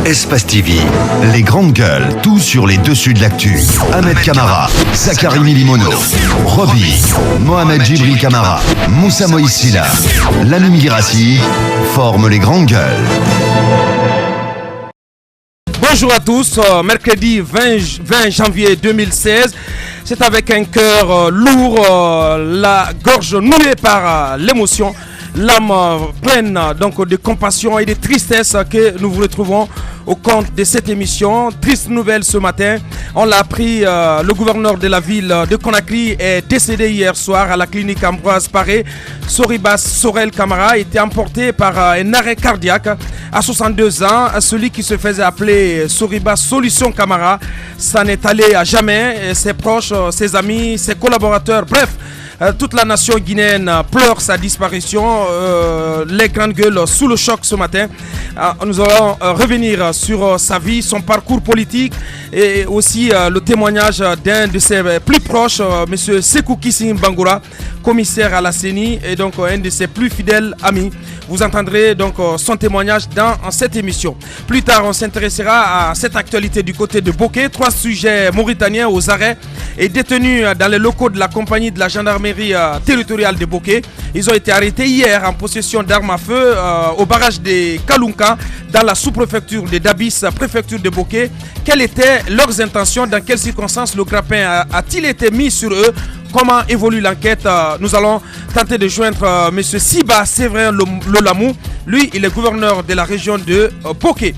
Espace TV, les grandes gueules, tout sur les dessus de l'actu. Ahmed Camara, Zachary Milimono, Roby, Mohamed Djibril Camara, Moussa Moïse Silla, Lamine Girassi forment les grandes gueules. Bonjour à tous, mercredi 20 janvier 2016. C'est avec un cœur lourd, la gorge nouée par l'émotion, l'âme pleine donc de compassion et de tristesse que nous vous retrouvons au compte de cette émission. Triste nouvelle ce matin, on l'a appris, le gouverneur de la ville de Conakry est décédé hier soir à la clinique Ambroise Paré. Soribas Sorel Camara était emporté par un arrêt cardiaque à 62 ans. Celui qui se faisait appeler Soribas Solution Camara s'en est allé à jamais. Ses proches, ses amis, ses collaborateurs, bref, toute la nation guinéenne pleure sa disparition. Les grandes gueules sous le choc ce matin. Nous allons revenir sur sa vie, son parcours politique et aussi le témoignage d'un de ses plus proches, M. Sekou Kissing Bangoura, commissaire à la CENI et donc un de ses plus fidèles amis. Vous entendrez donc son témoignage dans cette émission. Plus tard, on s'intéressera à cette actualité du côté de Bokeh. 3 sujets mauritaniens aux arrêts et détenus dans les locaux de la compagnie de la gendarmerie territoriale de Bokeh. Ils ont été arrêtés hier en possession d'armes à feu au barrage de Kalunka dans la sous-préfecture de Dabis, préfecture de Bokeh. Quelles étaient leurs intentions? Dans quelles circonstances le grappin a-t-il été mis sur eux? Comment évolue l'enquête? Nous allons tenter de joindre M. Siba Séverin Lolamou. Lui, il est gouverneur de la région de Bokeh.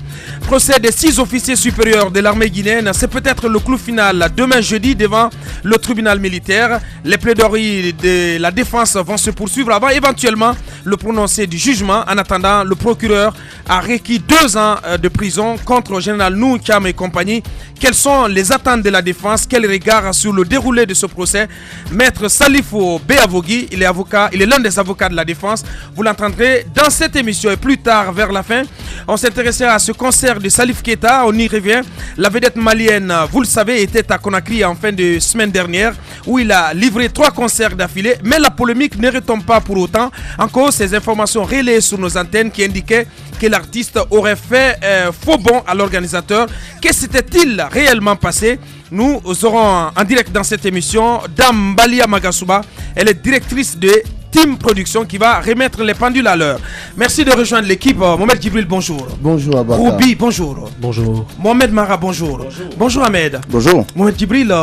Procès des 6 officiers supérieurs de l'armée guinéenne, c'est peut-être le clou final demain jeudi devant le tribunal militaire. Les plaidoiries de la défense vont se poursuivre avant éventuellement le prononcé du jugement. En attendant, le procureur a requis 2 ans de prison contre le général Nou Thiam et compagnie. Quelles sont les attentes de la défense? Quel regard sur le déroulé de ce procès? Maître Salifou Béavogui, il est l'un des avocats de la défense. Vous l'entendrez dans cette émission. Et plus tard, vers la fin, on s'intéressera à ce concert de Salif Keita. On y revient. La vedette malienne, vous le savez, était à Conakry en fin de semaine dernière où il a livré 3 concerts d'affilée. Mais la polémique ne retombe pas pour autant. En cause, ces informations relayées sur nos antennes qui indiquaient que l'artiste aurait fait faux bond à l'organisateur. Que s'était-il réellement passé? Nous aurons en direct dans cette émission Dame Balia Magasuba. Elle est directrice de Team Production qui va remettre les pendules à l'heure. Merci de rejoindre l'équipe. Mohamed Djibril, bonjour. Bonjour Abaka. Roubi, bonjour. Bonjour. Mohamed Mara, bonjour. Bonjour Ahmed. Bonjour. Mohamed Djibril,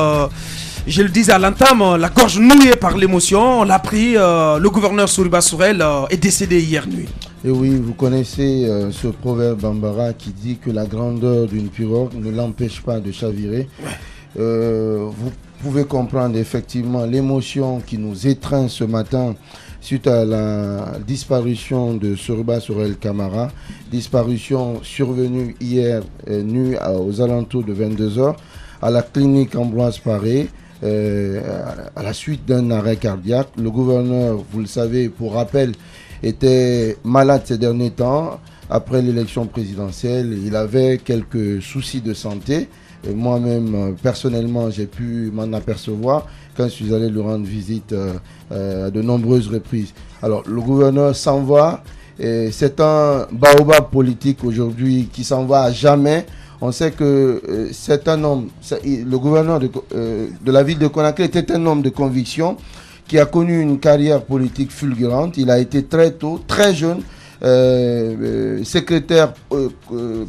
je le disais à l'entame, la gorge nouée par l'émotion. On l'a pris, le gouverneur Soribas Sorel est décédé hier nuit. Et oui, vous connaissez ce proverbe bambara qui dit que la grandeur d'une pirogue ne l'empêche pas de chavirer. Vous pouvez comprendre effectivement l'émotion qui nous étreint ce matin suite à la disparition de Soribas Sorel Camara, disparition survenue hier nuit aux alentours de 22h à la clinique Ambroise Paré, à la suite d'un arrêt cardiaque. Le gouverneur, vous le savez, pour rappel, était malade ces derniers temps. Après l'élection présidentielle, il avait quelques soucis de santé. Et moi-même, personnellement, j'ai pu m'en apercevoir quand je suis allé lui rendre visite à de nombreuses reprises. Alors, le gouverneur s'en va. C'est un baobab politique aujourd'hui qui s'en va à jamais. On sait que c'est un homme, le gouverneur de la ville de Conakry était un homme de conviction qui a connu une carrière politique fulgurante. Il a été très tôt, très jeune, secrétaire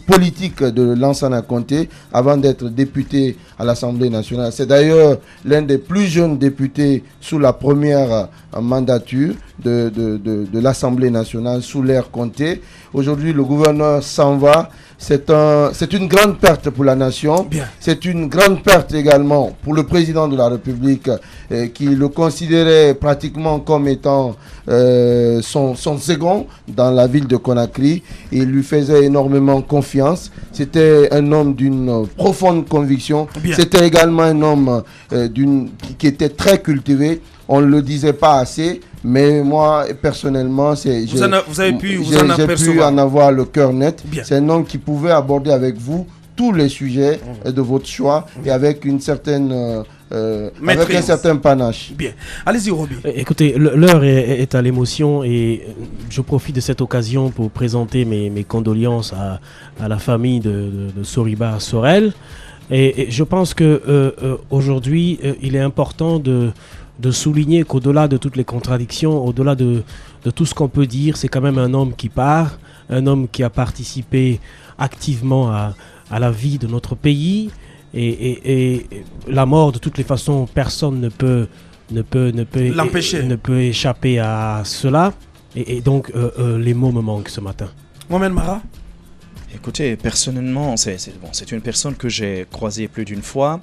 politique de Lansana Conté avant d'être député à l'Assemblée nationale. C'est d'ailleurs l'un des plus jeunes députés sous la première mandature de l'Assemblée nationale sous l'ère Conté. Aujourd'hui, le gouverneur s'en va. C'est une grande perte pour la nation. C'est une grande perte également pour le président de la République qui le considérait pratiquement comme étant son second dans la ville de Conakry. Il lui faisait énormément confiance. C'était un homme d'une profonde conviction. C'était également un homme qui était très cultivé. On ne le disait pas assez, mais moi, personnellement, j'ai pu en avoir le cœur net. C'est un homme qui pouvait aborder avec vous tous les sujets de votre choix et avec une certaine avec un certain panache. Bien. Allez-y, Roby. Écoutez, l'heure est à l'émotion et je profite de cette occasion pour présenter mes condoléances à la famille de Soriba Sorel. Et je pense que aujourd'hui, il est important de souligner qu'au-delà de toutes les contradictions, au-delà de tout ce qu'on peut dire, c'est quand même un homme qui part, un homme qui a participé activement à la vie de notre pays. Et la mort, de toutes les façons, personne ne peut l'empêcher, ne peut échapper à cela. Et donc, les mots me manquent ce matin. Mohamed Mara. Écoutez, personnellement, c'est une personne que j'ai croisée plus d'une fois.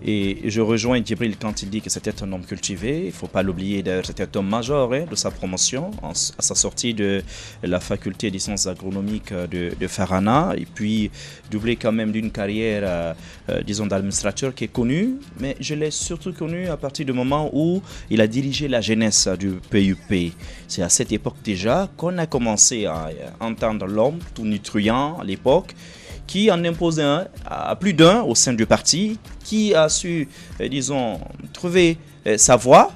Et je rejoins Djibril quand il dit que c'était un homme cultivé. Il ne faut pas l'oublier, d'ailleurs, c'était un homme major de sa promotion à sa sortie de la faculté des sciences agronomiques de Farana. Et puis, doublé quand même d'une carrière, disons, d'administrateur qui est connue. Mais je l'ai surtout connu à partir du moment où il a dirigé la jeunesse du PUP. C'est à cette époque déjà qu'on a commencé à entendre l'homme tout nutruant à l'époque, qui en imposait un à plus d'un au sein du parti, qui a su, disons, trouver sa voie,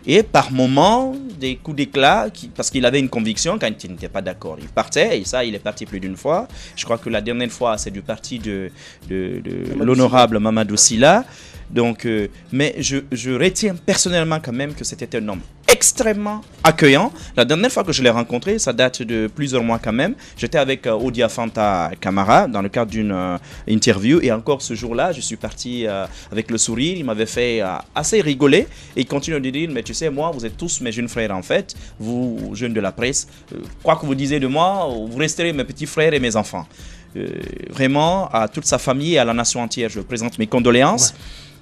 et par moments, des coups d'éclat, parce qu'il avait une conviction, quand il n'était pas d'accord, il partait, et ça, il est parti plus d'une fois. Je crois que la dernière fois, c'est du parti de l'honorable Mamadou Sylla. Donc, mais je retiens personnellement quand même que c'était un homme extrêmement accueillant. La dernière fois que je l'ai rencontré, ça date de plusieurs mois quand même. J'étais avec Odia Fanta Camara dans le cadre d'une interview, et encore ce jour-là, je suis parti avec le sourire. Il m'avait fait assez rigoler, et il continue de dire, mais tu sais, moi, vous êtes tous mes jeunes frères en fait, vous jeunes de la presse, quoi que vous disiez de moi, vous resterez mes petits frères et mes enfants. Vraiment, à toute sa famille et à la nation entière, je présente mes condoléances. Ouais.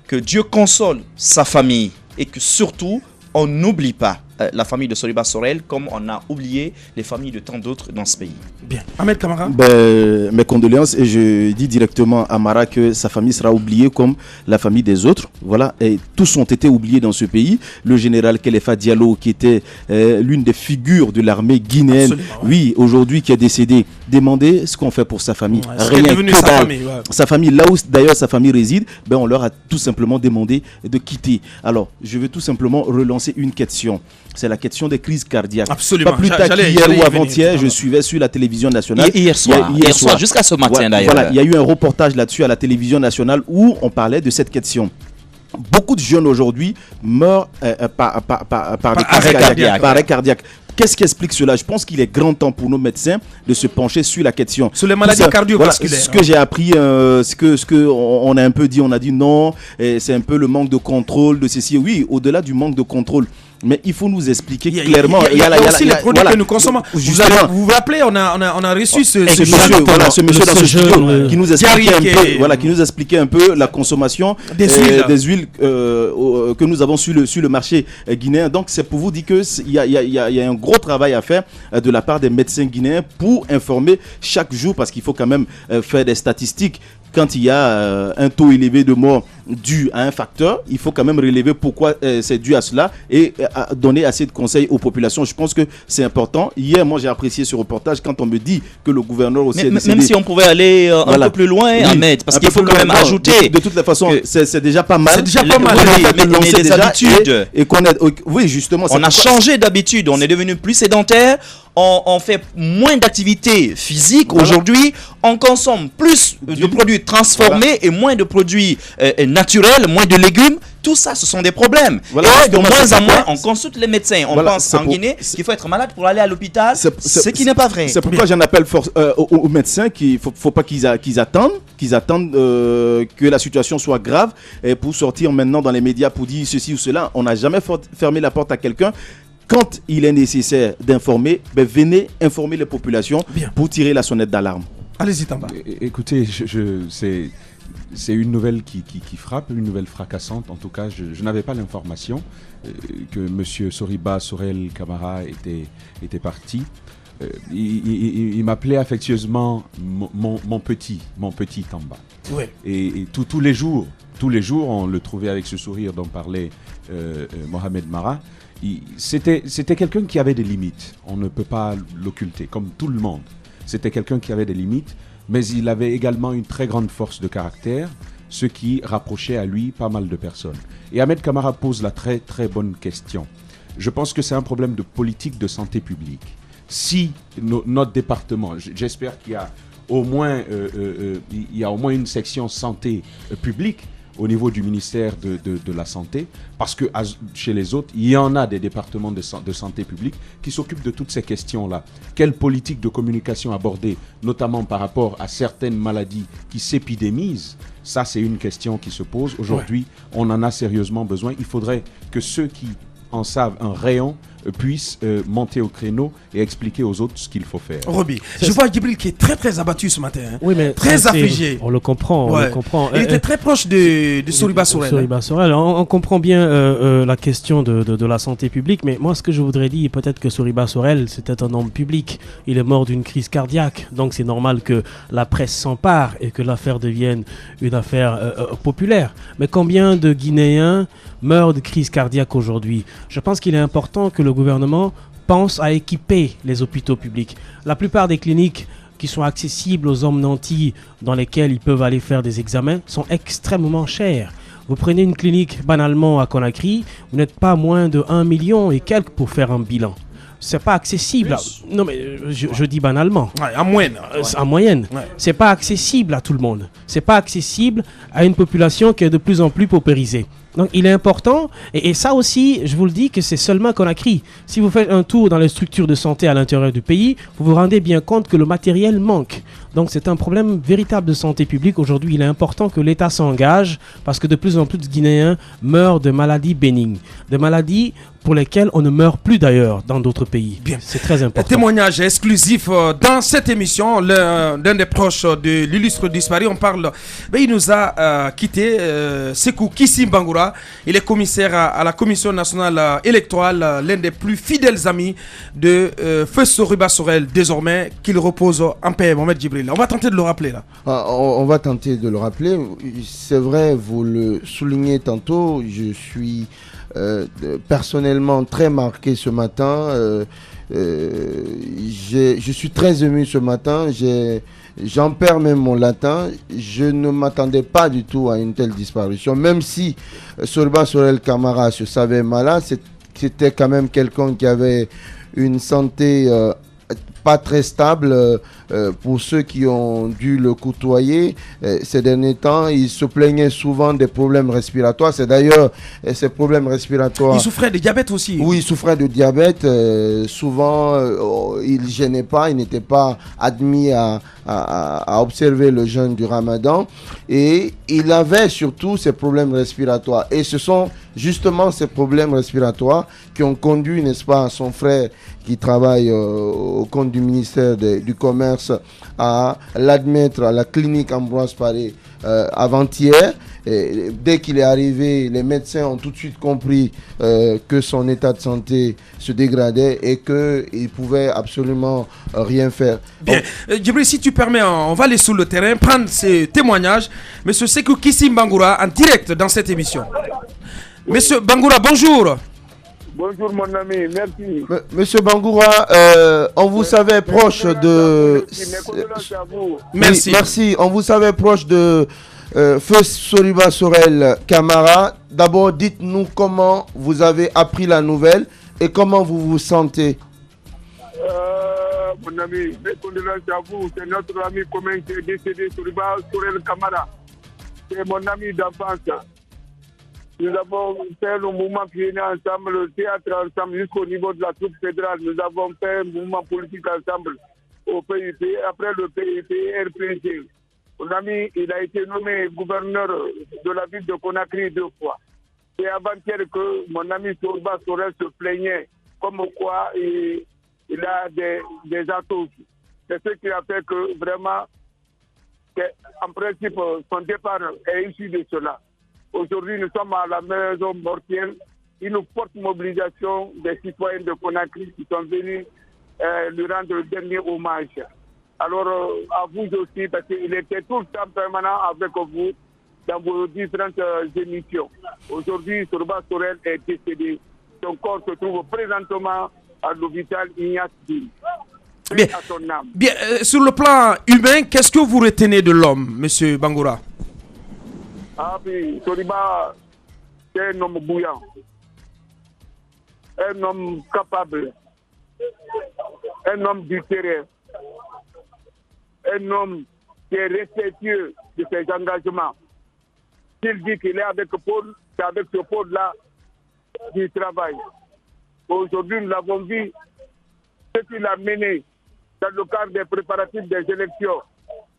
Que Dieu console sa famille, et que surtout, on n'oublie pas la famille de Soriba Sorel comme on a oublié les familles de tant d'autres dans ce pays. Bien. Ahmed Kamara. Mes condoléances, et je dis directement à Mara que sa famille sera oubliée comme la famille des autres. Voilà, et tous ont été oubliés dans ce pays. Le général Kelefa Diallo, qui était l'une des figures de l'armée guinéenne, oui, aujourd'hui qui est décédé. Demandez ce qu'on fait pour sa famille. Ouais, rien que sa famille, ouais. Sa famille, là où d'ailleurs sa famille réside, on leur a tout simplement demandé de quitter. Alors, je veux tout simplement relancer une question. C'est la question des crises cardiaques. Absolument. Pas plus tard qu'hier ou avant-hier, je suivais sur la télévision nationale. Hier soir, jusqu'à ce matin d'ailleurs. Voilà, il y a eu un reportage là-dessus à la télévision nationale où on parlait de cette question. Beaucoup de jeunes aujourd'hui meurent par arrêt cardiaque. Qu'est-ce qui explique cela? Je pense qu'il est grand temps pour nos médecins de se pencher sur la question. Sur les maladies cardiovasculaires. Voilà, ce que j'ai appris, ce que on a un peu dit, on a dit non, c'est un peu le manque de contrôle de ceci. Oui, au-delà du manque de contrôle. Mais il faut nous expliquer clairement. Il y a aussi les produits que nous consommons. Vous vous rappelez, on a reçu ce monsieur dans ce studio qui nous expliquait un peu, voilà, qui nous expliquait un peu la consommation des huiles que nous avons sur le marché guinéen. Donc c'est pour vous dire que il y a un gros travail à faire de la part des médecins guinéens pour informer chaque jour, parce qu'il faut quand même faire des statistiques. Quand il y a un taux élevé de mort dû à un facteur, il faut quand même relever pourquoi c'est dû à cela et donner assez de conseils aux populations. Je pense que c'est important. Hier, moi, j'ai apprécié ce reportage quand on me dit que le gouverneur aussi est décédé. Même si on pouvait aller un peu plus loin, oui, Ahmed, parce qu'il faut quand même ajouter. De toute façon, c'est déjà pas mal. C'est déjà pas mal. Mais les habitudes. Et oui, justement. On a changé d'habitude. On est devenu plus sédentaire. On fait moins d'activités physiques aujourd'hui. On consomme plus de produits transformés et moins de produits naturels, moins de légumes. Tout ça, ce sont des problèmes. Et de moins en moins, on consulte les médecins. On pense en Guinée qu'il faut être malade pour aller à l'hôpital, ce qui n'est pas vrai. C'est pourquoi j'en appelle aux médecins qu'il ne faut pas qu'ils attendent que la situation soit grave et pour sortir maintenant dans les médias pour dire ceci ou cela. On n'a jamais fermé la porte à quelqu'un. Quand il est nécessaire d'informer, venez informer les populations pour tirer la sonnette d'alarme. Allez-y, Tamba. Écoutez, c'est une nouvelle qui frappe, une nouvelle fracassante. En tout cas, je n'avais pas l'information que M. Soriba Sorel Camara était parti. Il m'appelait affectueusement mon petit Tamba. Ouais. Et tous les jours, on le trouvait avec ce sourire dont parlait Mohamed Mara. C'était quelqu'un qui avait des limites. On ne peut pas l'occulter, comme tout le monde. C'était quelqu'un qui avait des limites, mais il avait également une très grande force de caractère. ce qui rapprochait à lui pas mal de personnes. Et Ahmed Kamara pose la très très bonne question. Je pense que c'est un problème de politique de santé publique. Si notre département, j'espère qu'il y a au moins, une section santé publique au niveau du ministère de la Santé, parce que chez les autres, il y en a des départements de santé publique qui s'occupent de toutes ces questions-là. Quelle politique de communication aborder, notamment par rapport à certaines maladies qui s'épidémisent? Ça, c'est une question qui se pose. Aujourd'hui, on en a sérieusement besoin. Il faudrait que ceux qui en savent un rayon puissent monter au créneau et expliquer aux autres ce qu'il faut faire. Roby, je vois Djibril qui est très très abattu ce matin, hein. Oui, mais très affligé. On le comprend, on le comprend. Il était très proche de Soriba Sorel. On comprend bien la question de la santé publique, mais moi ce que je voudrais dire, peut-être que Soriba Sorel c'était un homme public, il est mort d'une crise cardiaque, donc c'est normal que la presse s'empare et que l'affaire devienne une affaire populaire. Mais combien de Guinéens meurent de crise cardiaque aujourd'hui? Je pense qu'il est important que le gouvernement pense à équiper les hôpitaux publics. La plupart des cliniques qui sont accessibles aux hommes nantis, dans lesquelles ils peuvent aller faire des examens, sont extrêmement chères. Vous prenez une clinique banalement à Conakry, vous n'êtes pas moins de 1 million et quelques pour faire un bilan. C'est pas accessible. Non, mais je dis banalement. Ouais, en moyenne. En moyenne. Ouais. C'est pas accessible à tout le monde. C'est pas accessible à une population qui est de plus en plus paupérisée. Donc il est important, et ça aussi, je vous le dis, que c'est seulement Conakry. Si vous faites un tour dans les structures de santé à l'intérieur du pays, vous vous rendez bien compte que le matériel manque. Donc c'est un problème véritable de santé publique. Aujourd'hui, il est important que l'État s'engage, parce que de plus en plus de Guinéens meurent de maladies bénignes, de maladies pour lesquelles on ne meurt plus d'ailleurs dans d'autres pays. Bien. C'est très important. Témoignage exclusif dans cette émission, l'un des proches de l'illustre disparu, on parle, il nous a quitté, Sékou Kissim Bangoura. Il est commissaire à la Commission nationale électorale, l'un des plus fidèles amis de Feu Soriba Sorel, désormais qu'il repose en paix. Mohamed Djibril, on va tenter de le rappeler là. On va tenter de le rappeler. C'est vrai, vous le soulignez tantôt, je suis personnellement très marqué ce matin. Je suis très ému ce matin. J'en perds même mon latin. Je ne m'attendais pas du tout à une telle disparition. Même si Soriba Sorel Kamara se savait malade, c'était quand même quelqu'un qui avait une santé pas très stable. Pour ceux qui ont dû le côtoyer ces derniers temps, il se plaignait souvent des problèmes respiratoires. C'est d'ailleurs ces problèmes respiratoires... Il souffrait de diabète aussi. Oui, il souffrait de diabète. Souvent, il ne gênait pas, il n'était pas admis à observer le jeûne du Ramadan. Et il avait surtout ces problèmes respiratoires. Et ce sont justement ces problèmes respiratoires qui ont conduit, n'est-ce pas, son frère qui travaille au compte du ministère du Commerce à l'admettre à la clinique Ambroise Paré avant-hier. Et dès qu'il est arrivé, les médecins ont tout de suite compris que son état de santé se dégradait et qu'il ne pouvait absolument rien faire. Bien, Djibril, si tu permets, on va aller sur le terrain, prendre ces témoignages. Monsieur Sékou Kissim Bangoura en direct dans cette émission. Monsieur Bangoura, bonjour. Bonjour mon ami, merci. Monsieur Bangoura, on vous savait proche de... Merci. Oui, merci, on vous savait proche de Feu Soriba Sorel Kamara. D'abord, dites-nous comment vous avez appris la nouvelle et comment vous vous sentez. Mon ami, mes condoléances à vous. C'est notre ami commun qui est décédé, Soriba Sorel Kamara. C'est mon ami d'enfance. Nous avons fait le mouvement pionnier ensemble, le théâtre ensemble jusqu'au niveau de la troupe fédérale. Nous avons fait un mouvement politique ensemble au PIP. Après le PIP, RPG. Mon ami, il a été nommé gouverneur de la ville de Conakry 2 fois. C'est avant-hier que mon ami Soriba Sorel se plaignait comme quoi il a des atouts. C'est ce qui a fait que vraiment, en principe, son départ est issu de cela. Aujourd'hui, nous sommes à la maison mortuaire. Une forte mobilisation des citoyens de Conakry qui sont venus lui rendre le dernier hommage. Alors, à vous aussi, parce qu'il était tout le temps permanent avec vous dans vos différentes émissions. Aujourd'hui, Soriba Sorel est décédé. Son corps se trouve présentement à l'hôpital Ignace Dine. Bien, sur le plan humain, qu'est-ce que vous retenez de l'homme, monsieur Bangoura? Ah puis Soriba, c'est un homme bouillant, un homme capable, un homme du terrain, un homme qui est respectueux de ses engagements. S'il dit qu'il est avec Paul, c'est avec ce Paul-là qu'il travaille. Aujourd'hui, nous l'avons vu, ce qu'il a mené dans le cadre des préparatifs des élections,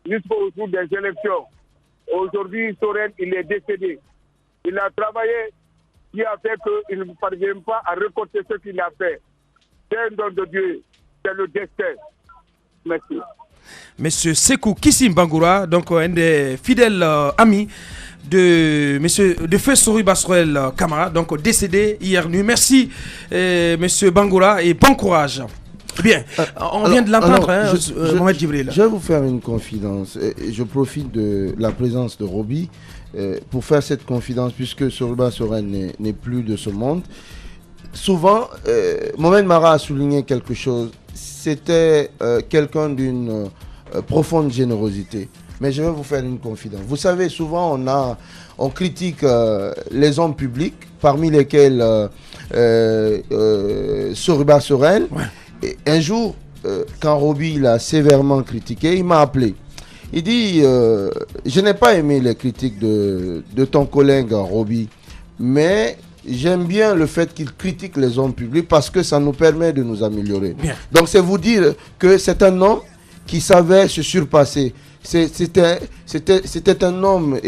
jusqu'au jour des élections. Aujourd'hui, Sorel, il est décédé. Il a travaillé, qui a fait qu'il ne parvient pas à récolter ce qu'il a fait. C'est un don de Dieu, c'est le destin. Merci. Monsieur Sekou Kissim Bangoura, donc un des fidèles amis de feu Soriba Sorel Kamara, donc décédé hier nuit. Merci monsieur Bangoura et bon courage. Bien, on vient de l'entendre, Mohamed Djibril. Je vais vous faire une confidence. Je profite de la présence de Roby pour faire cette confidence, puisque Soriba Sorel n'est plus de ce monde. Souvent, Mohamed Mara a souligné quelque chose. C'était quelqu'un d'une profonde générosité. Mais je vais vous faire une confidence. Vous savez, souvent, on critique les hommes publics, parmi lesquels Soriba Sorel. Ouais. Et un jour, quand Roby l'a sévèrement critiqué, il m'a appelé. Il dit, je n'ai pas aimé les critiques de ton collègue Roby, mais j'aime bien le fait qu'il critique les hommes publics parce que ça nous permet de nous améliorer. Bien. Donc c'est vous dire que c'est un homme qui savait se surpasser. C'était un homme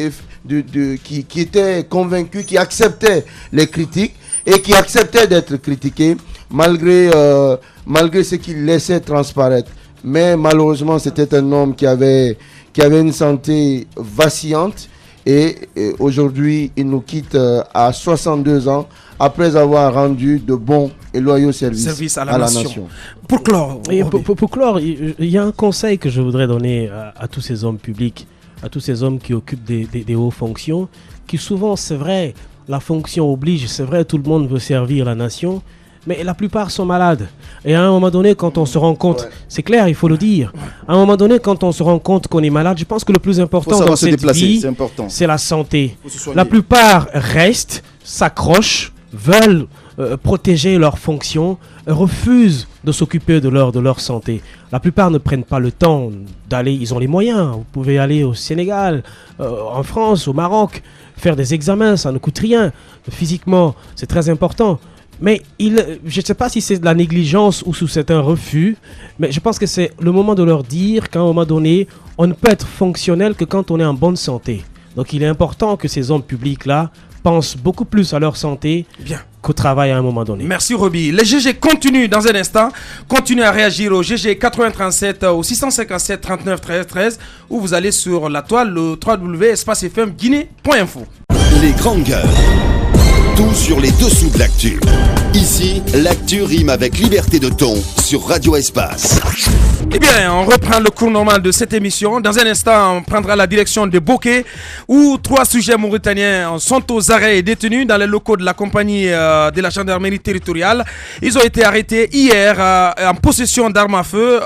qui était convaincu, qui acceptait les critiques et qui acceptait d'être critiqué malgré ce qu'il laissait transparaître. Mais malheureusement, c'était un homme qui avait une santé vacillante et aujourd'hui, il nous quitte à 62 ans après avoir rendu de bons et loyaux services à la nation. Pour clore, pour clore, il y a un conseil que je voudrais donner à tous ces hommes publics, à tous ces hommes qui occupent des hautes fonctions, qui souvent, c'est vrai, la fonction oblige, c'est vrai, tout le monde veut servir la nation, mais la plupart sont malades. Et à un moment donné, quand on se rend compte, c'est clair, il faut le dire, à un moment donné, quand on se rend compte qu'on est malade, je pense que le plus important dans cette vie, c'est la santé. La plupart restent, s'accrochent, veulent protéger leurs fonctions, refusent de s'occuper de leur santé. La plupart ne prennent pas le temps d'aller, ils ont les moyens. Vous pouvez aller au Sénégal, en France, au Maroc, faire des examens, ça ne coûte rien. Physiquement, c'est très important. Mais je ne sais pas si c'est de la négligence ou si c'est un refus, mais je pense que c'est le moment de leur dire qu'à un moment donné, on ne peut être fonctionnel que quand on est en bonne santé. Donc il est important que ces hommes publics-là pensent beaucoup plus à leur santé qu'au travail à un moment donné. Merci Roby. Les GG continuent dans un instant. Continuez à réagir au GG 8037 au 657 39 13 13 ou vous allez sur la toile, le www.espacefmguinée.info. Les grandes gueules. Tout sur les dessous de l'actu. Ici, l'actu rime avec liberté de ton sur Radio Espace. Eh bien, on reprend le cours normal de cette émission. Dans un instant, on prendra la direction de Bokeh, où 3 sujets mauritaniens sont aux arrêts et détenus dans les locaux de la compagnie de la gendarmerie territoriale. Ils ont été arrêtés hier en possession d'armes à feu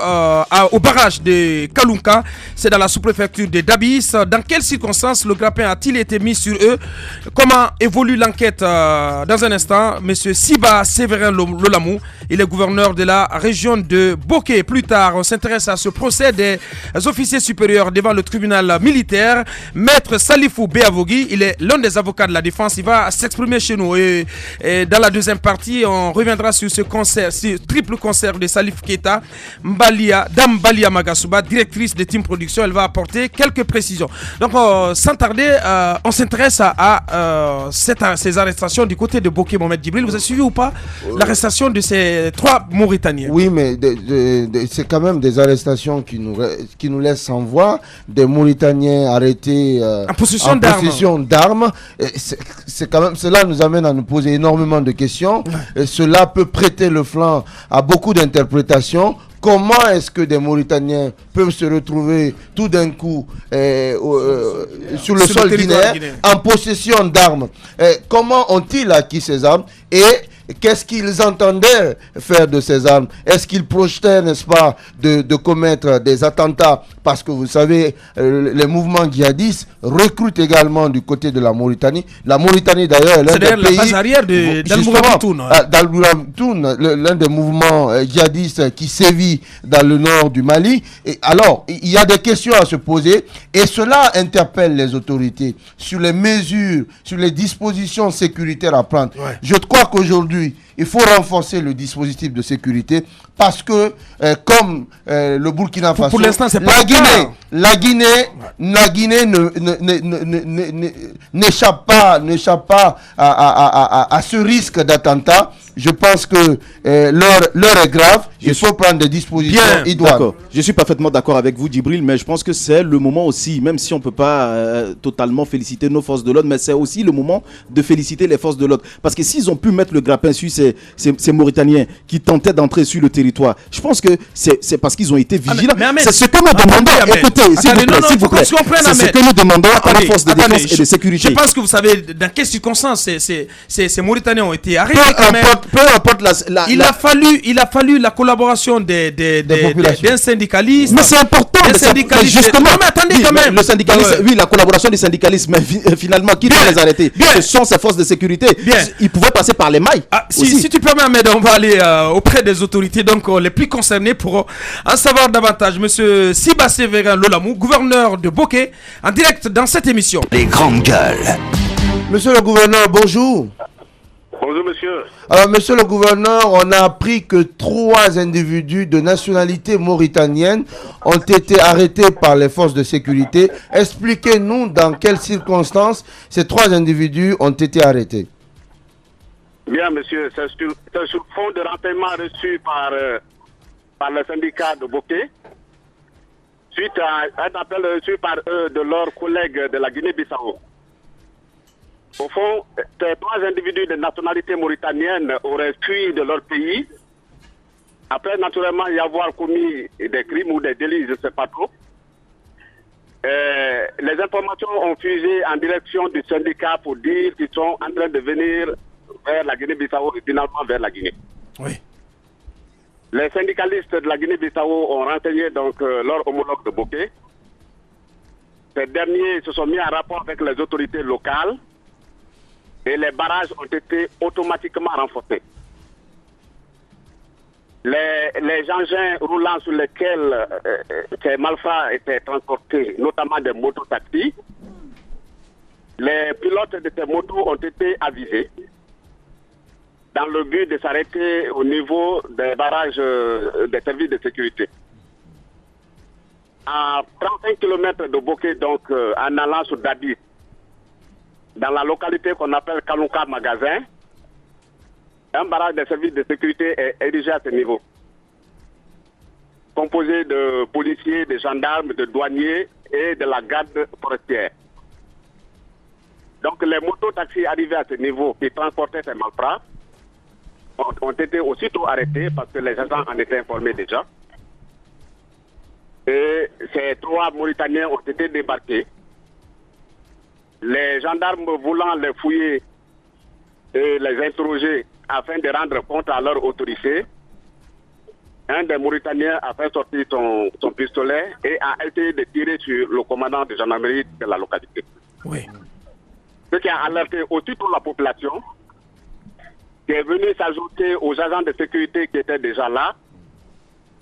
au barrage de Kalunka. C'est dans la sous-préfecture de Dabis. Dans quelles circonstances le grappin a-t-il été mis sur eux? Comment évolue l'enquête? Dans un instant, monsieur Siba Séverin Lolamou, il est gouverneur de la région de Bokeh. Plus tard, on s'intéresse à ce procès des officiers supérieurs devant le tribunal militaire. Maître Salifou Beavogui, il est l'un des avocats de la défense. Il va s'exprimer chez nous. Et dans la deuxième partie, on reviendra sur ce concert, ce triple concert de Salif Keita, Dame Balia Magasuba, directrice de Team Production. Elle va apporter quelques précisions. Donc, sans tarder, on s'intéresse à ces arrestations du côté de Bokeh. Mohamed Djibril, vous avez suivi ou pas l'arrestation de ces 3 Mauritaniens? Oui, mais c'est quand même des arrestations qui nous laissent sans voix. Des Mauritaniens arrêtés en possession d'armes. C'est quand même, cela nous amène à nous poser énormément de questions. Et cela peut prêter le flanc à beaucoup d'interprétations. Comment est-ce que des Mauritaniens peuvent se retrouver tout d'un coup sur le sol guinéen en possession d'armes? Comment ont-ils acquis ces armes? Et qu'est-ce qu'ils entendaient faire de ces armes? Est-ce qu'ils projetaient, n'est-ce pas, de commettre des attentats? Parce que vous savez, les mouvements djihadistes recrutent également du côté de la Mauritanie. La Mauritanie, d'ailleurs, est l'un des pays... C'est la base arrière d'Al-Mourabitoun, l'un des mouvements djihadistes qui sévit dans le nord du Mali. Et alors, il y a des questions à se poser et cela interpelle les autorités sur les mesures, sur les dispositions sécuritaires à prendre. Ouais. Je crois qu'aujourd'hui, il faut renforcer le dispositif de sécurité parce que, comme le Burkina Faso, pour l'instant, c'est pas la Guinée n'échappe pas à ce risque d'attentat. Je pense que l'heure est grave. Il faut prendre des dispositions idoines. Je suis parfaitement d'accord avec vous, Djibril, mais je pense que c'est le moment aussi, même si on ne peut pas totalement féliciter nos forces de l'ordre, mais c'est aussi le moment de féliciter les forces de l'ordre. Parce que s'ils ont pu mettre le grappin sur ces Mauritaniens qui tentaient d'entrer sur le territoire, je pense que c'est parce qu'ils ont été vigilants. C'est ce que nous demandons. Écoutez, s'il vous plaît, c'est ce que nous demandons à nos forces de défense et de sécurité. Je pense que vous savez dans quelles circonstances ces Mauritaniens ont été arrêtés. Peu importe il a fallu la collaboration d'un syndicaliste. Mais c'est important. Justement, mais attendez quand même. Le syndicaliste, oui, la collaboration des syndicalistes, mais finalement, qui doit les arrêter? Ce sont ces forces de sécurité. Ils pouvaient passer par les mailles. Si tu permets, Ahmed, on va aller auprès des autorités, donc les plus concernées, pour en savoir davantage. Monsieur Siba Sévérin Lolamou, gouverneur de Bokeh, en direct dans cette émission. Les grandes gueules. Monsieur le gouverneur, bonjour. Bonjour monsieur. Alors monsieur le gouverneur, on a appris que 3 individus de nationalité mauritanienne ont été arrêtés par les forces de sécurité. Expliquez-nous dans quelles circonstances ces 3 individus ont été arrêtés. Bien monsieur, c'est sur fond de renseignements reçus par le syndicat de Bokeh, suite à un appel reçu par eux de leurs collègues de la Guinée-Bissau. Au fond, ces 3 individus de nationalité mauritanienne auraient fui de leur pays, après naturellement y avoir commis des crimes ou des délits, je ne sais pas trop. Les informations ont fusé en direction du syndicat pour dire qu'ils sont en train de venir vers la Guinée-Bissau et finalement vers la Guinée. Oui. Les syndicalistes de la Guinée-Bissau ont renseigné donc leur homologue de Bokeh. Ces derniers se sont mis en rapport avec les autorités locales et les barrages ont été automatiquement renforcés. Les engins roulants sur lesquels ces malfrats étaient transportés, notamment des mototaxis, les pilotes de ces motos ont été avisés dans le but de s'arrêter au niveau des barrages des services de sécurité. À 35 km de Bokeh, donc en allant sur Dadi, dans la localité qu'on appelle Kalunka Magasin, un barrage de services de sécurité est érigé à ce niveau, composé de policiers, de gendarmes, de douaniers et de la garde forestière. Donc les motos-taxis arrivés à ce niveau qui transportaient ces malfrats ont été aussitôt arrêtés parce que les agents en étaient informés déjà. Et ces 3 Mauritaniens ont été débarqués. Les gendarmes voulant les fouiller et les interroger afin de rendre compte à leur autorité, un des Mauritaniens a fait sortir son pistolet et a essayé de tirer sur le commandant de gendarmerie de la localité. Oui. Ce qui a alerté aussitôt la population, qui est venue s'ajouter aux agents de sécurité qui étaient déjà là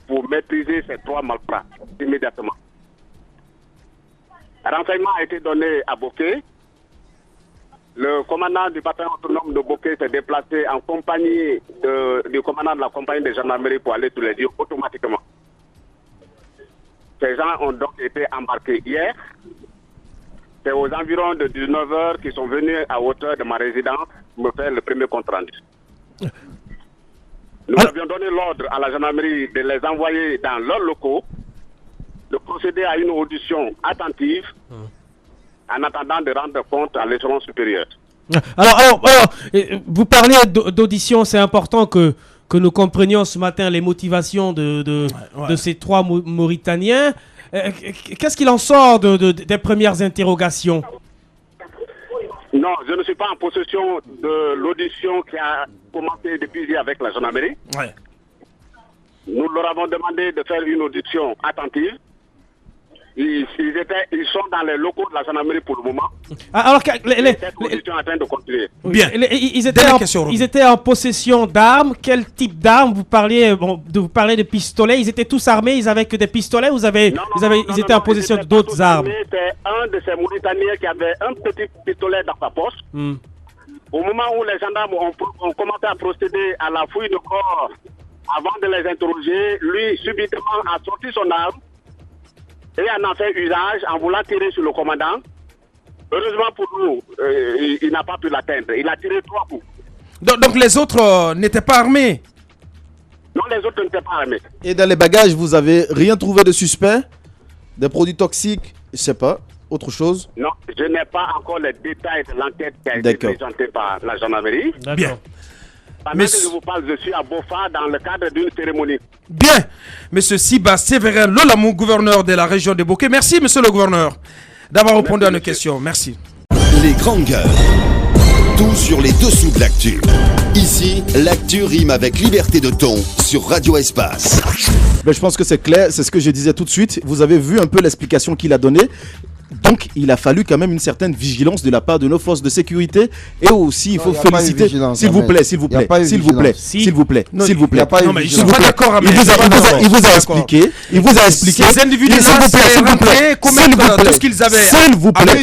pour maîtriser ces 3 malfrats immédiatement. Renseignement a été donné à Bokeh. Le commandant du bataillon autonome de Bokeh s'est déplacé en compagnie du commandant de la compagnie de gendarmerie pour aller sur les lieux automatiquement. Ces gens ont donc été embarqués hier. C'est aux environs de 19h qu'ils sont venus à hauteur de ma résidence me faire le premier compte rendu. Nous avions donné l'ordre à la gendarmerie de les envoyer dans leurs locaux, de procéder à une audition attentive en attendant de rendre compte à l'échelon supérieur. Alors, vous parlez d'audition, c'est important que nous comprenions ce matin les motivations de ces 3 Mauritaniens. Qu'est-ce qu'il en sort des premières interrogations? Non, je ne suis pas en possession de l'audition qui a commencé depuis hier avec la gendarmerie. Ouais. Nous leur avons demandé de faire une audition attentive. Ils sont dans les locaux de la gendarmerie pour le moment. Alors, cette audition est en train de continuer. Bien. Ils étaient en possession d'armes. Quel type d'armes vous parliez de pistolets. Ils étaient tous armés. Ils avaient que des pistolets. Ils étaient en possession d'autres armes. C'est un de ces Mauritaniens qui avait un petit pistolet dans sa poche. Au moment où les gendarmes ont commencé à procéder à la fouille de corps, avant de les interroger, lui subitement a sorti son arme et en a fait usage en voulant tirer sur le commandant. Heureusement pour nous, il n'a pas pu l'atteindre. Il a tiré 3 coups. Donc les autres n'étaient pas armés? Non, les autres n'étaient pas armés. Et dans les bagages, vous avez rien trouvé de suspect? Des produits toxiques? Je sais pas. Autre chose? Non, je n'ai pas encore les détails de l'enquête qui a été présentée par la gendarmerie. Bien. Pendant que je vous parle, je suis à Bofa dans le cadre d'une cérémonie. Bien. Monsieur Siba Séverin Lolamou, gouverneur de la région de Bokeh. Merci, monsieur le gouverneur, d'avoir répondu à nos questions. Merci. Les grandes gueules. Tout sur les dessous de l'actu. Ici, l'actu rime avec liberté de ton sur Radio Espace. Ben, je pense que c'est clair, c'est ce que je disais tout de suite. Vous avez vu un peu l'explication qu'il a donnée. Donc, il a fallu quand même une certaine vigilance de la part de nos forces de sécurité. Et aussi, il faut féliciter. S'il vous plaît, s'il vous plaît, s'il vous plaît, s'il vous plaît, s'il vous plaît. Il vous a expliqué. Il vous a expliqué. Ces individus-là, tout ce qu'ils avaient. S'il vous plaît.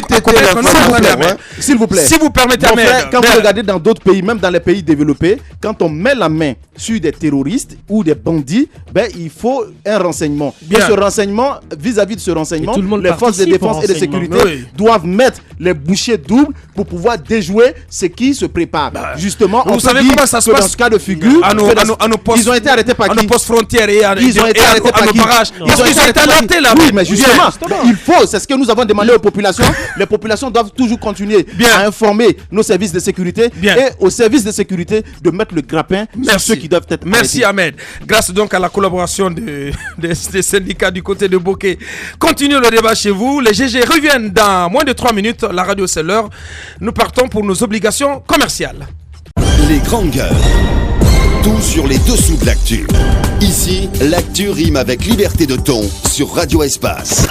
S'il vous plaît. Si vous permettez, quand vous regardez dans d'autres pays, même dans les pays développés, quand on met la main sur des terroristes ou des bandits, ben, il faut un renseignement. Et ce renseignement, vis-à-vis de ce renseignement, les forces de défense et de sécurité doivent mettre les bouchées doubles pour pouvoir déjouer ce qui se prépare. Justement, vous savez comment ça se passe dans ce cas de figure, ils ont été arrêtés par qui? À nos postes frontières et ils ont été arrêtés par qui? Ils ont été arrêtés là. Oui, mais justement, il faut, c'est ce que nous avons demandé aux populations. Les populations doivent toujours continuer à informer nos services de sécurité et aux services de sécurité de mettre le grappin sur ceux qui doivent être arrêtés. Merci Ahmed. Grâce donc à la collaboration des syndicats du côté de Bokeh. Continuez le débat chez vous. Les GG reviennent dans moins de 3 minutes. La radio c'est l'heure. Nous partons pour nos obligations commerciales. Les grandes gueules. Tout sur les dessous de l'actu. Ici, l'actu rime avec liberté de ton sur Radio Espace.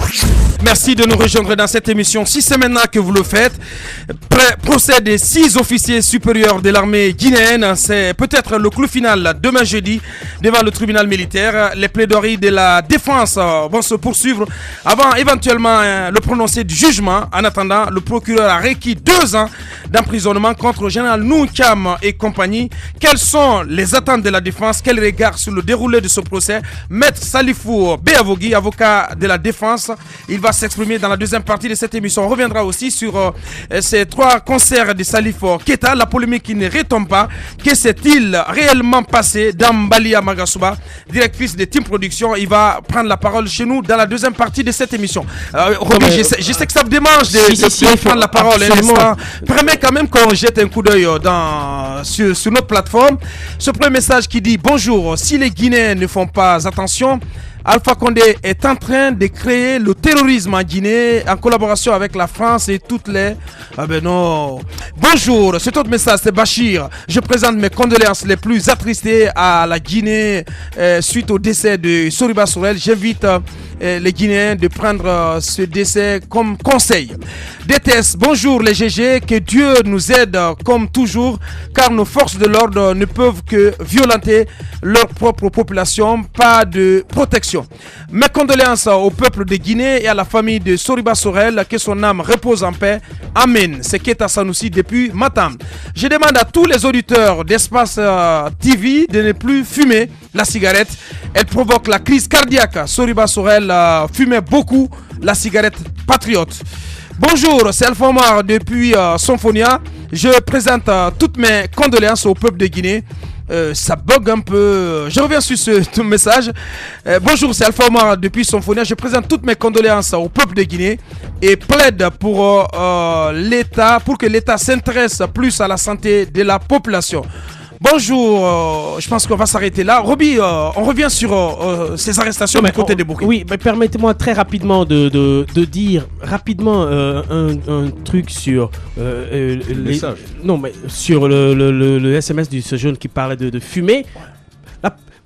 Merci de nous rejoindre dans cette émission. Si c'est maintenant que vous le faites, procès des 6 officiers supérieurs de l'armée guinéenne, c'est peut-être le clou final demain jeudi devant le tribunal militaire. Les plaidoiries de la défense vont se poursuivre avant éventuellement le prononcé du jugement. En attendant, le procureur a requis 2 ans d'emprisonnement contre le général Nounkam et compagnie. Quelles sont les attentes de la défense? Quel regard sur le déroulé de ce procès? Maître Salifou Béavogui, avocat de la défense, il va s'exprimer dans la deuxième partie de cette émission. On reviendra aussi sur ces 3 concerts de Salif Keita, la polémique qui ne retombe pas. Que s'est-il réellement passé dans Balia Magasuba, directrice de Team Production? Il va prendre la parole chez nous dans la deuxième partie de cette émission. Robin, je sais que ça me démange de prendre la parole un instant. Permets quand même qu'on jette un coup d'œil sur notre plateforme. Ce premier message qui dit: bonjour, si les Guinéens ne font pas attention, Alpha Condé est en train de créer le terrorisme en Guinée en collaboration avec la France et toutes les... Ah ben non. Bonjour, cet autre message c'est Bachir. Je présente mes condoléances les plus attristées à la Guinée suite au décès de Soriba Sorel. J'invite les Guinéens de prendre ce décès comme conseil. DTS, bonjour les GG, que Dieu nous aide comme toujours, car nos forces de l'ordre ne peuvent que violenter leur propre population, pas de protection. Mes condoléances au peuple de Guinée et à la famille de Soriba Sorel, que son âme repose en paix. Amen. C'est Keita Sanoussi depuis Matam. Je demande à tous les auditeurs d'Espace TV de ne plus fumer la cigarette. Elle provoque la crise cardiaque. Soriba Sorel fumait beaucoup la cigarette patriote. Bonjour, c'est Alpha Omar depuis Symphonia. Je présente toutes mes condoléances au peuple de Guinée. Ça bug un peu. Je reviens sur ce message. Bonjour, c'est Alpha Omar depuis Symphonia. Je présente toutes mes condoléances au peuple de Guinée et plaide pour l'État, pour que l'État s'intéresse plus à la santé de la population. Bonjour, je pense qu'on va s'arrêter là. Roby, on revient sur ces arrestations du côté des Burkina. Oui, mais permettez-moi très rapidement de dire rapidement un truc sur message. Non, mais sur le SMS de ce jeune qui parlait de fumer.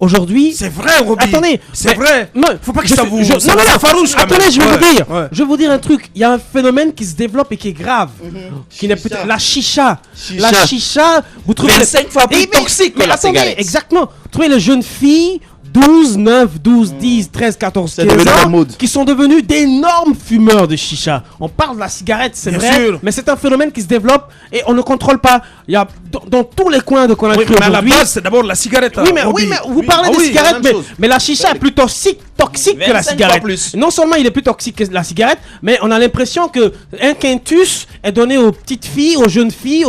Aujourd'hui, c'est vrai, Roby. Attendez, c'est vrai. Non, faut pas que ça vous. Non, farouche. Attendez, je vais vous dire. Ouais. Je vais vous dire un truc. Il y a un phénomène qui se développe et qui est grave. Qui n'est peut-être la chicha. La chicha. Vous trouvez 25 fois plus toxique que la cigarette. Exactement. Vous trouvez les jeunes filles 12, 9, 12, 10, 13, 14, 15 ans qui sont devenus d'énormes fumeurs de chicha. On parle de la cigarette, c'est vrai, sûr. Mais c'est un phénomène qui se développe et on ne contrôle pas. Il y a dans tous les coins de Conakry aujourd'hui. Mais à la base, c'est d'abord la cigarette. Oui, mais vous parlez de cigarette, mais la chicha est plus toxique que la cigarette. Non seulement il est plus toxique que la cigarette, mais on a l'impression que un quintus est donné aux petites filles, aux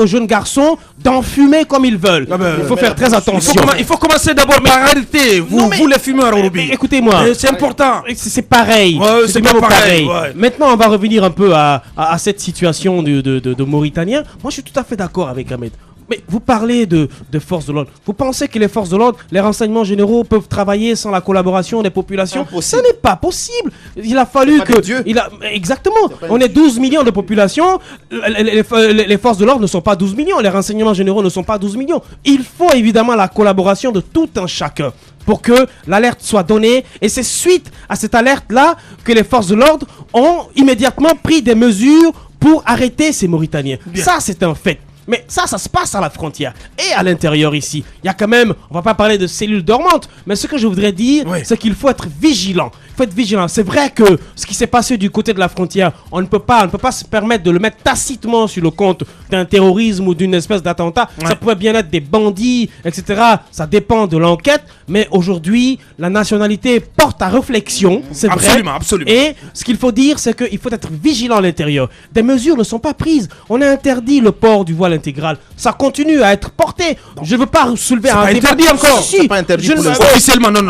jeunes garçons d'en fumer comme ils veulent. Il faut faire très attention. Il faut commencer d'abord par arrêter. Vous les fumeurs, Roby. Écoutez-moi. C'est important. C'est pareil. Ouais, c'est pas pareil. Ouais. Maintenant, on va revenir un peu à cette situation de Mauritaniens. Moi, je suis tout à fait d'accord avec Ahmed. Mais vous parlez de forces de l'ordre. Vous pensez que les forces de l'ordre, les renseignements généraux peuvent travailler sans la collaboration des populations? Ce n'est pas possible. Il a fallu que... Exactement. On est 12 millions de population. Les forces de l'ordre ne sont pas 12 millions. Les renseignements généraux ne sont pas 12 millions. Il faut évidemment la collaboration de tout un chacun pour que l'alerte soit donnée. Et c'est suite à cette alerte-là que les forces de l'ordre ont immédiatement pris des mesures pour arrêter ces Mauritaniens. Bien. Ça, c'est un fait. Mais ça se passe à la frontière et à l'intérieur ici. Il y a quand même, on va pas parler de cellules dormantes, mais ce que je voudrais dire, c'est qu'il faut être vigilant. Il faut être vigilant. C'est vrai que ce qui s'est passé du côté de la frontière, on ne peut pas se permettre de le mettre tacitement sur le compte d'un terrorisme ou d'une espèce d'attentat. Ça pourrait bien être des bandits, etc. Ça dépend de l'enquête. Mais aujourd'hui, la nationalité porte à réflexion. C'est vrai. Absolument, absolument. Et ce qu'il faut dire, c'est qu'il faut être vigilant à l'intérieur. Des mesures ne sont pas prises. On a interdit le port du voile intégral. Ça continue à être porté. Je ne veux pas soulever un débat. Interdit encore. C'est pas interdit pour officiellement. Non.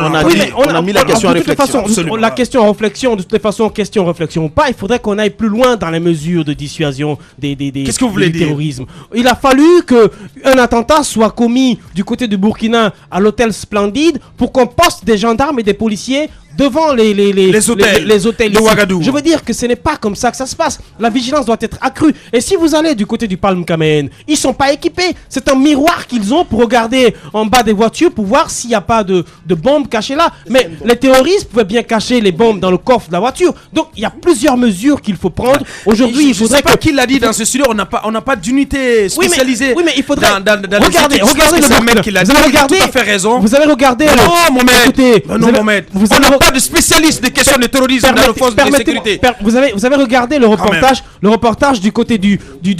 On a mis la question à réflexion. La question à réflexion, de toute façon, question réflexion ou pas, il faudrait qu'on aille plus loin dans les mesures de dissuasion Qu'est-ce que vous voulez dire? Terrorisme. Il a fallu qu'un attentat soit commis du côté du Burkina à l'hôtel Splendide pour qu'on poste des gendarmes et des policiers devant les hôtels de Ouagadougou. Je veux dire que ce n'est pas comme ça que ça se passe. La vigilance doit être accrue. Et si vous allez du côté du Palm Kamen, ils sont pas équipés. C'est un miroir qu'ils ont pour regarder en bas des voitures pour voir s'il n'y a pas de bombes cachées là. Mais les terroristes pouvaient bien cacher les bombes dans le coffre de la voiture. Donc il y a plusieurs mesures qu'il faut prendre. Aujourd'hui, il faudrait pas qui l'a dit dans ce studio. On n'a pas d'unité spécialisée. Oui, mais il faudrait regardez le mec qui l'a dit. Vous avez tout à fait raison. Vous avez regardé. Non, Mohamed. Écoutez, Mohamed. On n'a pas de spécialiste des questions de terrorisme dans nos forces de sécurité. Vous avez regardé le reportage du côté du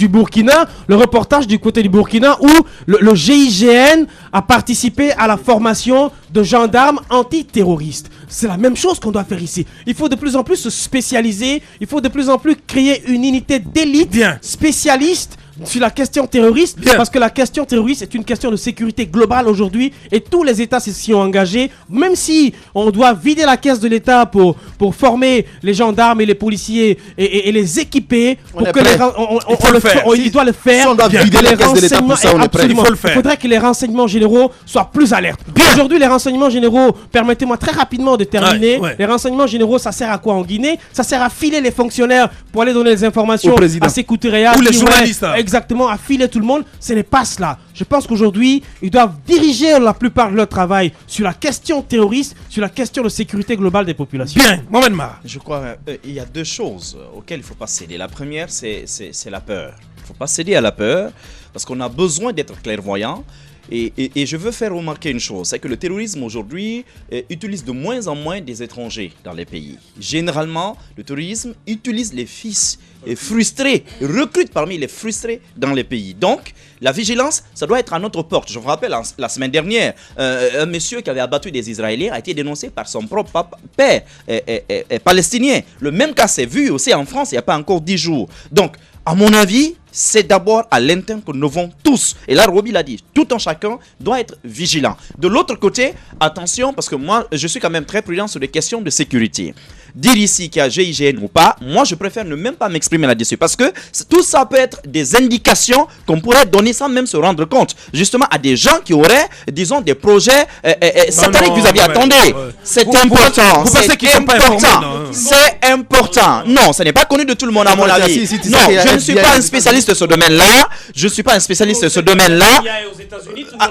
Burkina, le reportage du côté du Burkina où le GIGN a participé à la formation de gendarmes antiterroristes. C'est la même chose qu'on doit faire ici. Il faut de plus en plus se spécialiser, il faut de plus en plus créer une unité d'élite spécialiste sur la question terroriste, parce que la question terroriste est une question de sécurité globale aujourd'hui et tous les États s'y ont engagés, même si on doit vider la caisse de l'État pour former les gendarmes et les policiers et les équiper pour que il doit le faire. Si on doit vider la caisse de l'État pour ça, on est prêt. Il faudrait que les renseignements généraux soient plus alertes. Aujourd'hui, les renseignements généraux, permettez-moi très rapidement de terminer. Les renseignements généraux, ça sert à quoi en Guinée? Ça sert à filer les fonctionnaires pour aller donner les informations à Sékou Touré ou les journalistes. Exactement, à filer tout le monde. Ce n'est pas cela. Je pense qu'aujourd'hui, ils doivent diriger la plupart de leur travail sur la question terroriste, sur la question de sécurité globale des populations. Bien, Mohamed Mara. Je crois qu'il y a deux choses auxquelles il ne faut pas céder. La première, c'est la peur. Il ne faut pas céder à la peur parce qu'on a besoin d'être clairvoyant. Et je veux faire remarquer une chose, c'est que le terrorisme aujourd'hui utilise de moins en moins des étrangers dans les pays. Généralement, le terrorisme utilise les fils frustrés, recrute parmi les frustrés dans les pays. Donc, la vigilance, ça doit être à notre porte. Je vous rappelle, la semaine dernière, un monsieur qui avait abattu des Israéliens a été dénoncé par son propre père palestinien. Le même cas s'est vu aussi en France il n'y a pas encore 10 jours. Donc, à mon avis, c'est d'abord à l'interne que nous devons tous, et là Roby l'a dit, tout un chacun doit être vigilant. De l'autre côté, attention, parce que moi je suis quand même très prudent sur les questions de sécurité. dire ici qu'il y a GIGN ou pas, moi je préfère ne même pas m'exprimer là-dessus parce que tout ça peut être des indications qu'on pourrait donner sans même se rendre compte, justement à des gens qui auraient, disons, des projets sataniques. Vous avez attendez, c'est important, c'est important. Non, ce n'est pas connu de tout le monde à mon avis. Non, je ne suis pas un spécialiste de ce domaine-là. Je ne suis pas un spécialiste de ce domaine-là.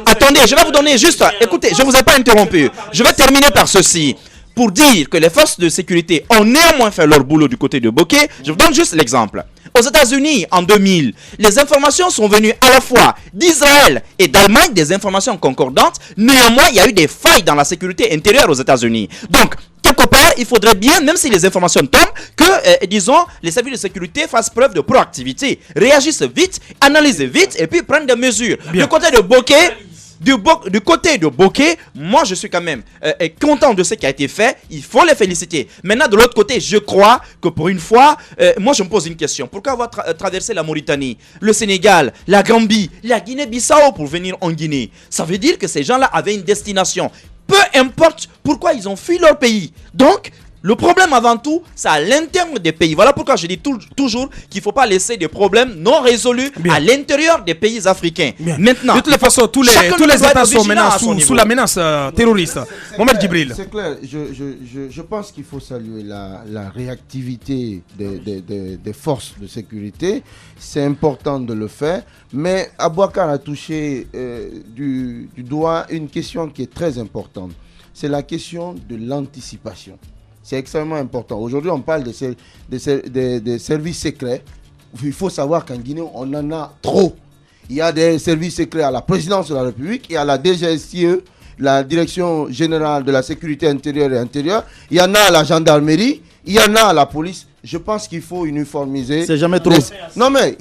Attendez, je vais vous donner juste, écoutez, je ne vous ai pas interrompu. Je vais terminer par ceci. Pour dire que les forces de sécurité ont néanmoins fait leur boulot du côté de Bokeh, je vous donne juste l'exemple. Aux États-Unis, en 2000, les informations sont venues à la fois d'Israël et d'Allemagne, des informations concordantes. Néanmoins, il y a eu des failles dans la sécurité intérieure aux États-Unis. Donc, quelque part, il faudrait bien, même si les informations tombent, que, disons, les services de sécurité fassent preuve de proactivité, réagissent vite, analysent vite et puis prennent des mesures. Du côté de Bokeh, du côté de Bokeh, moi je suis quand même content de ce qui a été fait. Il faut les féliciter. Maintenant, de l'autre côté, je crois que pour une fois, moi je me pose une question. Pourquoi avoir traversé la Mauritanie, le Sénégal, la Gambie, la Guinée-Bissau pour venir en Guinée? Ça veut dire que ces gens-là avaient une destination. Peu importe pourquoi ils ont fui leur pays. Donc, le problème avant tout, c'est à l'intérieur des pays. Voilà pourquoi je dis toujours qu'il ne faut pas laisser des problèmes non résolus à l'intérieur des pays africains. Maintenant, de toutes les façons, tous les États sont maintenant sous la menace terroriste. Mohamed Djibril. C'est clair, je pense qu'il faut saluer la réactivité des forces de sécurité. C'est important de le faire. Mais Abouakar a touché du doigt une question qui est très importante. C'est la question de l'anticipation. C'est extrêmement important. Aujourd'hui, on parle des services secrets. Il faut savoir qu'en Guinée, on en a trop. Il y a des services secrets à la présidence de la République, il y a la DGSIE, la Direction Générale de la Sécurité Intérieure et Intérieure. Il y en a à la gendarmerie, il y en a à la police. Je pense qu'il faut uniformiser. C'est jamais trop. Non mais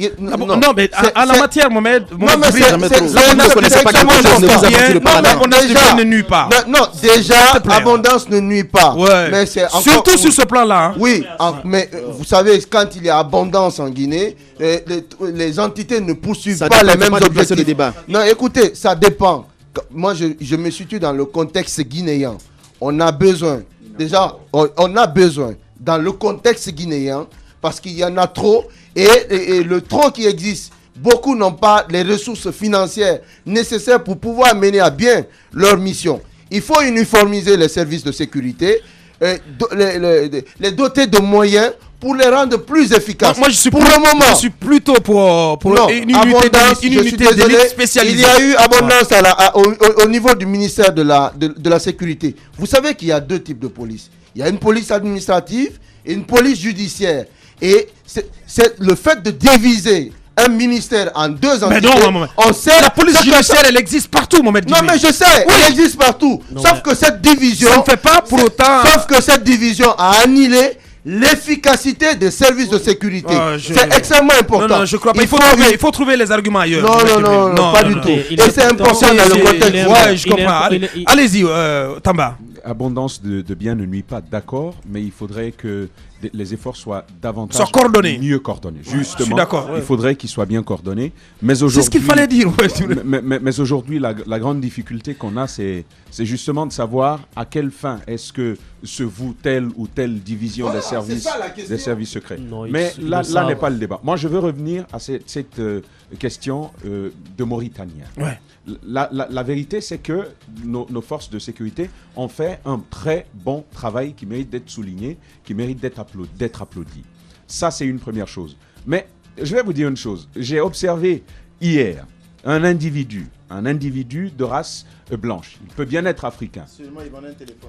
à la matière, Mohamed, c'est jamais trop. Vous ne connaissez pas quelque chose, ne vous aventurez pas là-dedans. Abondance ne nuit pas. Non, déjà, abondance ne nuit pas. Mais c'est surtout sur ce plan-là. Oui, mais vous savez, quand il y a abondance en Guinée, les entités ne poursuivent pas les mêmes objectifs. Non, écoutez, ça dépend. Moi, je me situe dans le contexte guinéen. On a besoin, déjà, on a besoin dans le contexte guinéen, parce qu'il y en a trop, et le trop qui existe, beaucoup n'ont pas les ressources financières nécessaires pour pouvoir mener à bien leur mission. Il faut uniformiser les services de sécurité, les doter de moyens pour les rendre plus efficaces. Moi, je suis plutôt pour une unité d'élite spécialisée. Il y a eu abondance au niveau du ministère de la Sécurité. Vous savez qu'il y a deux types de police. Il y a une police administrative et une police judiciaire. Et c'est le fait de diviser un ministère en deux entités. On sait la police judiciaire, elle existe partout, Mohamed. Non, mais je sais, elle existe partout. Sauf que cette division. Ça ne fait pas pour autant. Sauf que cette division a annihilé l'efficacité des services de sécurité. C'est extrêmement important. Non, je crois pas. Il faut trouver les arguments ailleurs. Non, pas du tout. Et c'est important dans le contexte. Ouais, je comprends. Allez-y, Tamba. Abondance de biens ne nuit pas, d'accord, mais il faudrait que les efforts soient davantage mieux coordonnés. Justement, je suis d'accord, il faudrait qu'ils soient bien coordonnés. Mais aujourd'hui, c'est ce qu'il fallait dire. Mais aujourd'hui, la grande difficulté qu'on a, c'est justement de savoir à quelle fin est-ce que se voue telle ou telle division des services secrets. Non, mais là n'est pas le débat. Moi, je veux revenir à cette question de Mauritaniens. Ouais. La vérité, c'est que nos forces de sécurité ont fait un très bon travail qui mérite d'être souligné, qui mérite d'être applaudi. Ça, c'est une première chose. Mais je vais vous dire une chose. J'ai observé hier un individu de race blanche. Il peut bien être africain.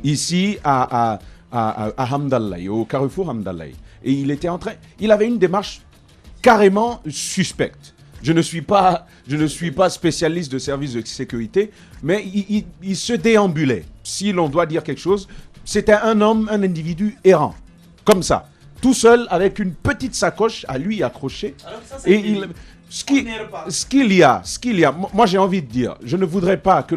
Ici, à Hamdallaye, au carrefour Hamdallaye. Et il avait une démarche carrément suspecte. Je ne suis pas spécialiste de services de sécurité, mais il se déambulait. Si l'on doit dire quelque chose, c'était un individu errant, comme ça, tout seul avec une petite sacoche à lui accrochée. Et ce qu'il y a, moi j'ai envie de dire, je ne voudrais pas que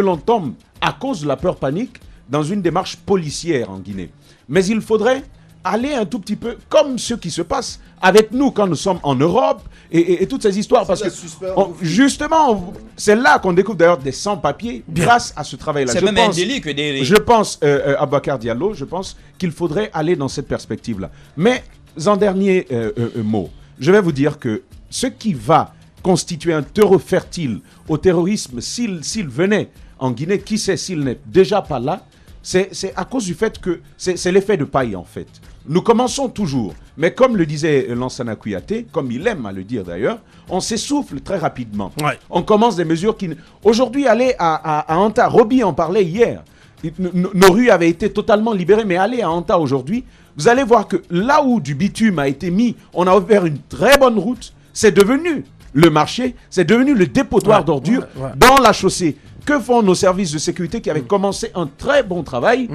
l'on tombe à cause de la peur panique dans une démarche policière en Guinée. Mais il faudrait aller un tout petit peu comme ce qui se passe avec nous quand nous sommes en Europe et toutes ces histoires. Parce que justement, c'est là qu'on découvre d'ailleurs des sans-papiers grâce à ce travail-là. C'est même un délit que des... Je pense, Aboubacar Diallo, je pense qu'il faudrait aller dans cette perspective-là. Mais en dernier mot, je vais vous dire que ce qui va constituer un terreau fertile au terrorisme, s'il venait en Guinée, qui sait s'il n'est déjà pas là, c'est à cause du fait que c'est l'effet de paille en fait. Nous commençons toujours, mais comme le disait Lansana Kouyaté, comme il aime à le dire d'ailleurs, on s'essouffle très rapidement. Ouais. On commence des mesures qui... Aujourd'hui, aller à Anta, Roby en parlait hier, nos rues avaient été totalement libérées, mais aller à Anta aujourd'hui, vous allez voir que là où du bitume a été mis, on a ouvert une très bonne route, c'est devenu le marché, c'est devenu le dépotoir d'ordures dans la chaussée. Que font nos services de sécurité qui avaient commencé un très bon travail?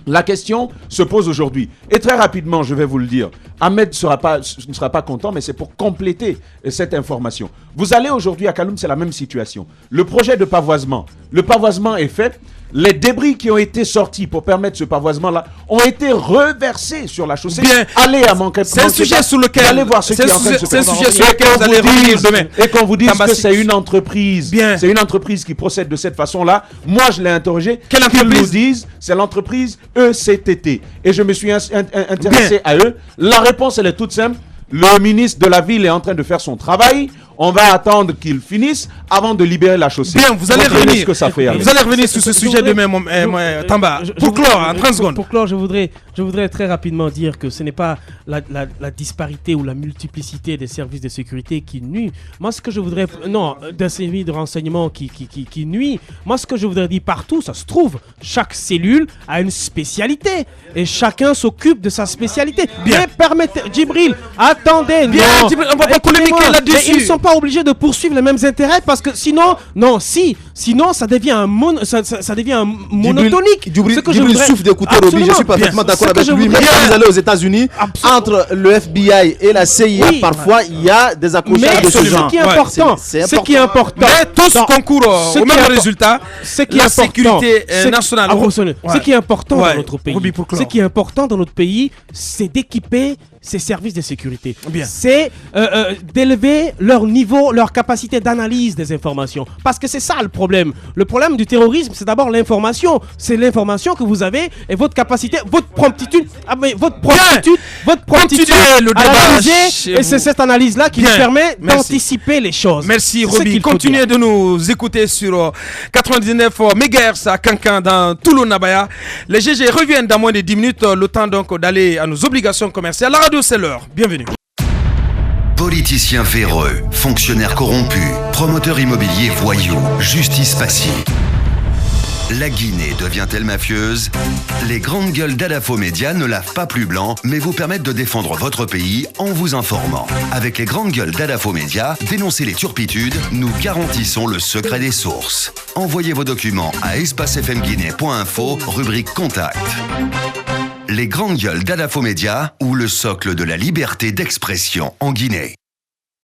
La question se pose aujourd'hui. Et très rapidement, je vais vous le dire, Ahmed ne sera pas content, mais c'est pour compléter cette information. Vous allez aujourd'hui à Kaloum, c'est la même situation. Le projet de pavoisement, le pavoisement est fait. Les débris qui ont été sortis pour permettre ce pavoisement-là ont été reversés sur la chaussée. Bien. Allez à Manquet. C'est un sujet sur lequel... Allez voir ce qui est en train de se passer. C'est un sujet sur lequel vous allez revenir demain. Et qu'on vous dise que c'est une entreprise. Bien. C'est une entreprise qui procède de cette façon-là. Moi, je l'ai interrogé. Quelle entreprise? Qu'ils nous disent, c'est l'entreprise ECTT. Et je me suis intéressé à eux. La réponse, elle est toute simple. Le ministre de la Ville est en train de faire son travail. On va attendre qu'il finisse avant de libérer la chaussée. Bien, vous allez revenir. Vous allez revenir sur ce sujet demain, Tamba. Pour clore, en 30 secondes. Pour clore, je voudrais très rapidement dire que ce n'est pas la disparité ou la multiplicité des services de sécurité qui nuit. Moi, ce que je voudrais... Non, d'un service de renseignement qui nuit. Moi, ce que je voudrais dire partout, ça se trouve. Chaque cellule a une spécialité. Et chacun s'occupe de sa spécialité. Bien. Mais permettez... Djibril, attendez. Bien, non. Djibril, on va pas polémiquer là-dessus. Ils ne sont pas obligés de poursuivre les mêmes intérêts parce que sinon, ça devient un monotonique. Djibril souffle d'écouter Roby. Je suis parfaitement d'accord avec lui. Mais quand vous allez aux États-Unis, entre le FBI et la CIA, parfois il y a des accrochages de ce genre. Ce qui est important, mais tous concourent au même résultat. La sécurité nationale. Ce qui est important dans notre pays, c'est d'équiper ces services de sécurité. C'est d'élever leur niveau, leur capacité d'analyse des informations. Parce que c'est ça le problème. Le problème du terrorisme, c'est d'abord l'information. C'est l'information que vous avez et votre capacité, votre promptitude à analyser. Et c'est cette analyse-là qui nous permet d'anticiper les choses. Merci Roby. Continuez de nous écouter sur 99 MHz à Kankan dans tout le Nabaya. Les GG reviennent dans moins de 10 minutes. Le temps donc d'aller à nos obligations commerciales. La radio, c'est l'heure. Bienvenue. Politiciens véreux, fonctionnaires corrompus, promoteurs immobiliers voyous, justice passive. La Guinée devient-elle mafieuse? Les grandes gueules d'Adafo Média ne lavent pas plus blanc, mais vous permettent de défendre votre pays en vous informant. Avec les grandes gueules d'Adafo Média, dénoncez les turpitudes, nous garantissons le secret des sources. Envoyez vos documents à espacefmguinée.info, rubrique Contact. Les grandes gueules d'Adafo Média ou le socle de la liberté d'expression en Guinée.